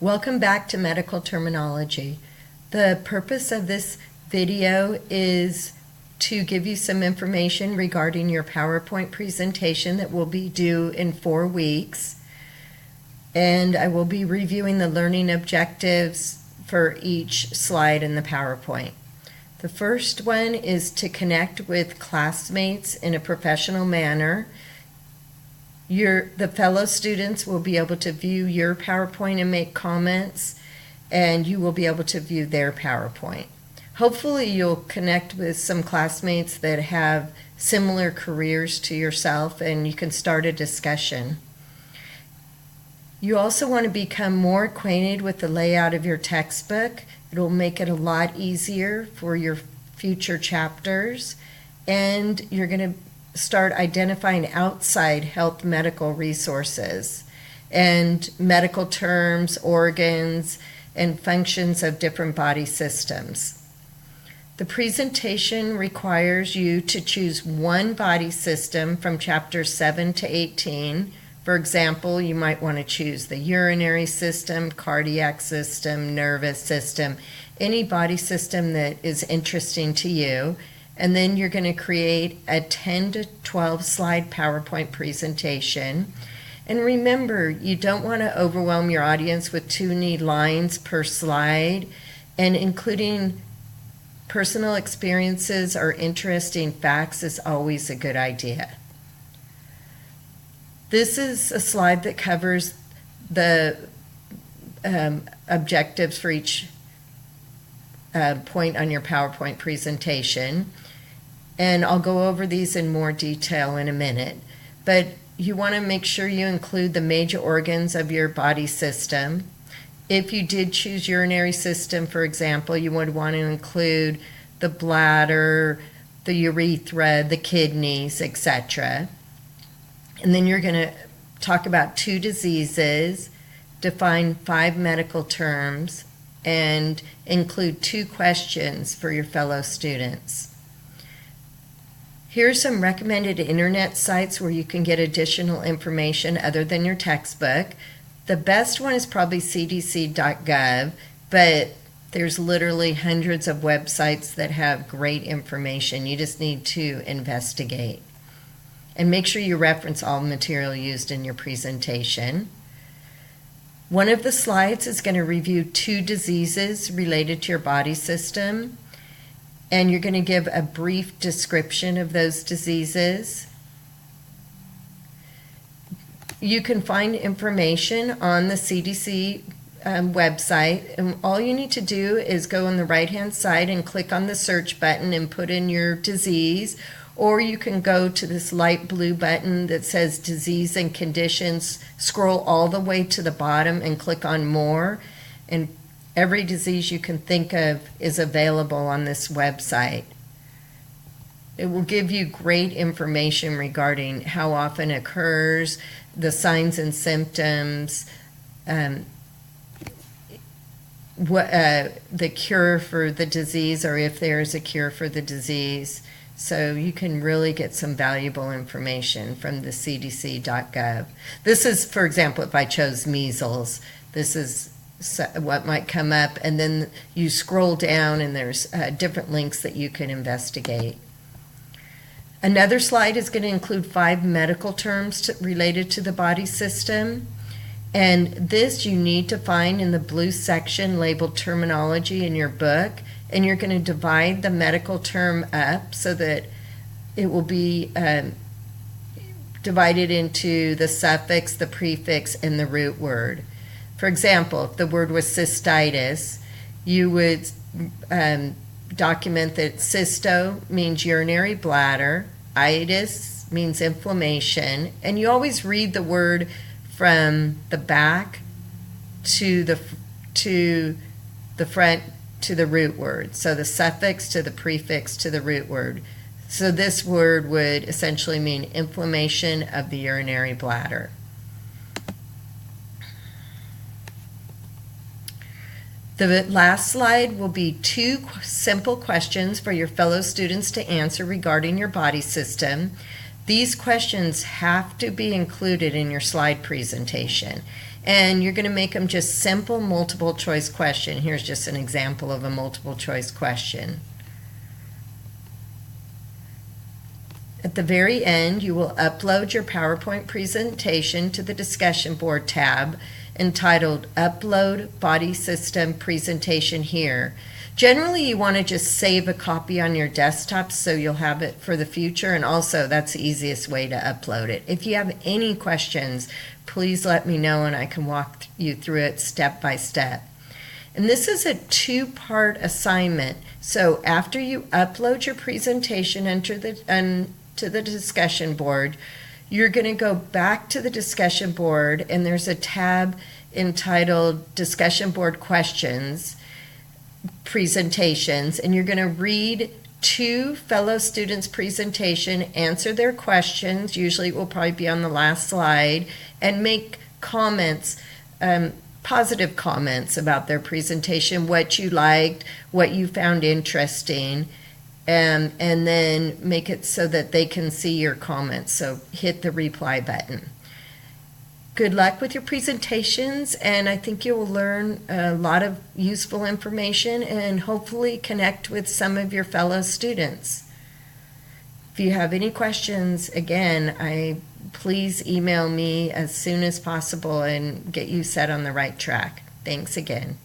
Welcome back to Medical Terminology. The purpose of this video is to give you some information regarding your PowerPoint presentation that will be due in 4 weeks. And I will be reviewing the learning objectives for each slide in the PowerPoint. The first one is to connect with classmates in a professional manner. The fellow students will be able to view your PowerPoint and make comments, and you will be able to view their PowerPoint. Hopefully you'll connect with some classmates that have similar careers to yourself, and you can start a discussion. You also want to become more acquainted with the layout of your textbook. It will make it a lot easier for your future chapters, and you're going to start identifying outside health medical resources and medical terms, organs, and functions of different body systems. The presentation requires you to choose one body system from chapters 7 to 18. For example, you might want to choose the urinary system, cardiac system, nervous system, any body system that is interesting to you. And then you're going to create a 10 to 12 slide PowerPoint presentation. And remember, you don't want to overwhelm your audience with too many lines per slide, and including personal experiences or interesting facts is always a good idea. This is a slide that covers the objectives for each point on your PowerPoint presentation. And I'll go over these in more detail in a minute. But you want to make sure you include the major organs of your body system. If you did choose urinary system, for example, you would want to include the bladder, the urethra, the kidneys, etc. And then you're going to talk about 2 diseases, define 5 medical terms, and include 2 questions for your fellow students. Here's some recommended internet sites where you can get additional information other than your textbook. The best one is probably cdc.gov, but there's literally hundreds of websites that have great information. You just need to investigate. And make sure you reference all material used in your presentation. One of the slides is going to review 2 diseases related to your body system, and you're going to give a brief description of those diseases. You can find information on the CDC website, and all you need to do is go on the right-hand side and click on the search button and put in your disease, or you can go to this light blue button that says disease and conditions, scroll all the way to the bottom and click on more, and every disease you can think of is available on this website. It will give you great information regarding how often it occurs, the signs and symptoms, the cure for the disease, or if there is a cure for the disease. So you can really get some valuable information from the cdc.gov. This is, for example, if I chose measles, this is what might come up, and then you scroll down and there's different links that you can investigate. Another slide is going to include 5 medical terms related to the body system, and this you need to find in the blue section labeled terminology in your book, and you're going to divide the medical term up so that it will be divided into the suffix, the prefix, and the root word. For example, if the word was cystitis, you would document that cysto means urinary bladder, itis means inflammation, and you always read the word from the back to the front to the root word. So the suffix to the prefix to the root word. So this word would essentially mean inflammation of the urinary bladder. The last slide will be 2 simple questions for your fellow students to answer regarding your body system. These questions have to be included in your slide presentation. And you're going to make them just simple multiple choice question. Here's just an example of a multiple choice question. At the very end, you will upload your PowerPoint presentation to the discussion board tab entitled Upload Body System Presentation Here. Generally, you want to just save a copy on your desktop so you'll have it for the future, and also that's the easiest way to upload it. If you have any questions, please let me know and I can walk you through it step by step. And this is a two-part assignment. So after you upload your presentation to the discussion board, you're going to go back to the discussion board, and there's a tab entitled Discussion Board Questions, Presentations, and you're going to read two fellow students' presentation, answer their questions, usually it will probably be on the last slide, and make comments, positive comments about their presentation, what you liked, what you found interesting, and then make it so that they can see your comments. So hit the reply button. Good luck with your presentations, and I think you will learn a lot of useful information and hopefully connect with some of your fellow students. If you have any questions, again, please email me as soon as possible and get you set on the right track. Thanks again.